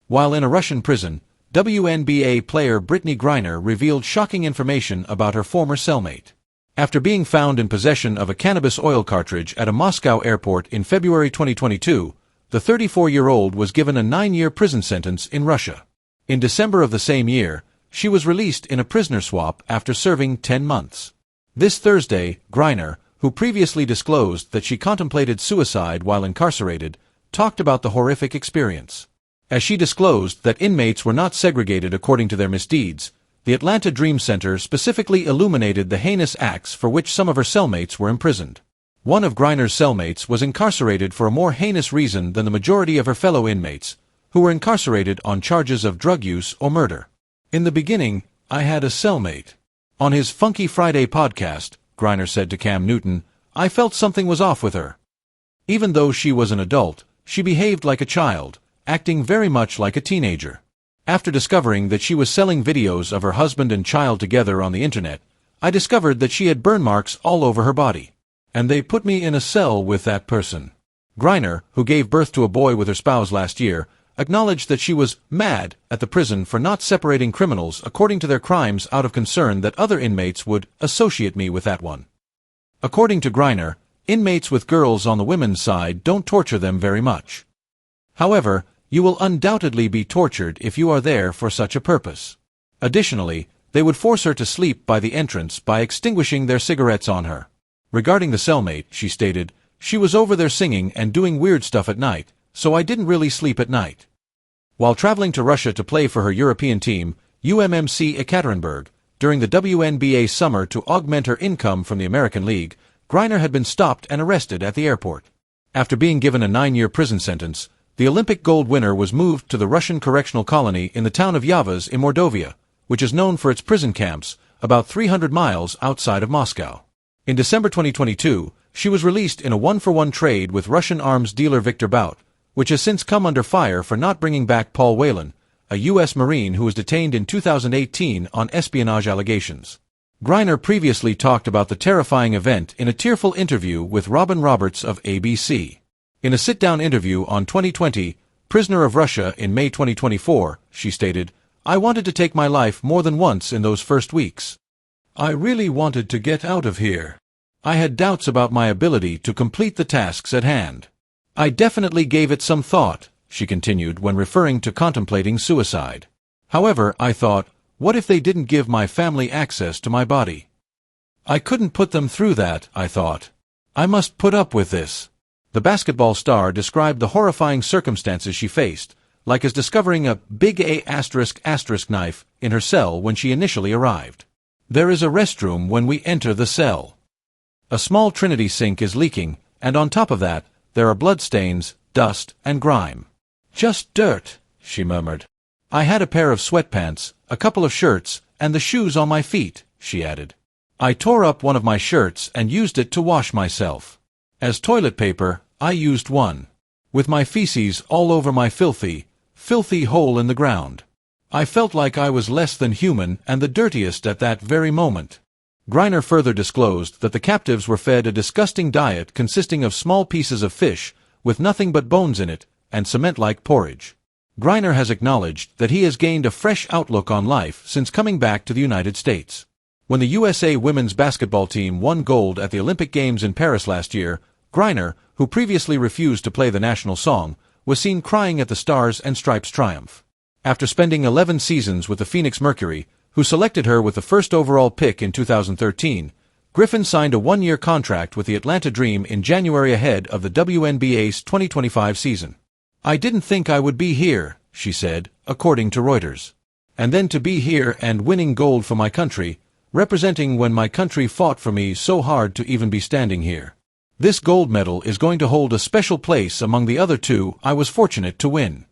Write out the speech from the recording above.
While in a Russian prison, WNBA player Brittney Griner revealed shocking information about her former cellmate. After being found in possession of a cannabis oil cartridge at a Moscow airport in February 2022, the 34-year-old was given a 9-year prison sentence in Russia. In December of the same year, she was released in a prisoner swap after serving 10 months. This Thursday, Griner, who previously disclosed that she contemplated suicide while incarcerated, talked about the horrific experience. As she disclosed that inmates were not segregated according to their misdeeds, the Atlanta Dream Center specifically illuminated the heinous acts for which some of her cellmates were imprisoned. One of Griner's cellmates was incarcerated for a more heinous reason than the majority of her fellow inmates, who were incarcerated on charges of drug use or murder. "In the beginning, I had a cellmate. On his Funky Friday podcast," Griner said to Cam Newton, "I felt something was off with her. Even though she was an adult, she behaved like a child, acting very much like a teenager. After discovering that she was selling videos of her husband and child together on the internet, I discovered that she had burn marks all over her body. And they put me in a cell with that person." Griner, who gave birth to a boy with her spouse last year, acknowledged that she was mad at the prison for not separating criminals according to their crimes out of concern that other inmates would associate me with that one. According to Griner, inmates with girls on the women's side don't torture them very much. However, you will undoubtedly be tortured if you are there for such a purpose. Additionally, they would force her to sleep by the entrance by extinguishing their cigarettes on her. Regarding the cellmate, she stated, "She was over there singing and doing weird stuff at night, so I didn't really sleep at night." While traveling to Russia to play for her European team, UMMC Ekaterinburg, during the WNBA summer to augment her income from the American League, Griner had been stopped and arrested at the airport. After being given a 9-year prison sentence, the Olympic gold winner was moved to the Russian correctional colony in the town of Yavaz in Mordovia, which is known for its prison camps, about 300 miles outside of Moscow. In December 2022, she was released in a 1-for-1 trade with Russian arms dealer Viktor Bout, which has since come under fire for not bringing back Paul Whelan, a U.S. Marine who was detained in 2018 on espionage allegations. Griner previously talked about the terrifying event in a tearful interview with Robin Roberts of ABC. In a sit-down interview on 2020, Prisoner of Russia in May 2024, she stated, "I wanted to take my life more than once in those first weeks. I really wanted to get out of here. I had doubts about my ability to complete the tasks at hand. I definitely gave it some thought," she continued when referring to contemplating suicide. "However, I thought, what if they didn't give my family access to my body? I couldn't put them through that, I thought. I must put up with this." The basketball star described the horrifying circumstances she faced, like as discovering a big A** knife in her cell when she initially arrived. "There is a restroom when we enter the cell. A small Trinity sink is leaking, and on top of that, there are bloodstains, dust, and grime. Just dirt," she murmured. "I had a pair of sweatpants, a couple of shirts, and the shoes on my feet," she added. "I tore up one of my shirts and used it to wash myself. As toilet paper, I used one. With my feces all over my filthy hole in the ground. I felt like I was less than human and the dirtiest at that very moment." Griner further disclosed that the captives were fed a disgusting diet consisting of small pieces of fish, with nothing but bones in it, and cement-like porridge. Griner has acknowledged that he has gained a fresh outlook on life since coming back to the United States. When the USA women's basketball team won gold at the Olympic Games in Paris last year, Griner, who previously refused to play the national song, was seen crying at the Stars and Stripes triumph. After spending 11 seasons with the Phoenix Mercury, who selected her with the first overall pick in 2013, Griffin signed a 1-year contract with the Atlanta Dream in January ahead of the WNBA's 2025 season. "I didn't think I would be here," she said, according to Reuters. "And then to be here and winning gold for my country, representing when my country fought for me so hard to even be standing here. This gold medal is going to hold a special place among the other 2 I was fortunate to win."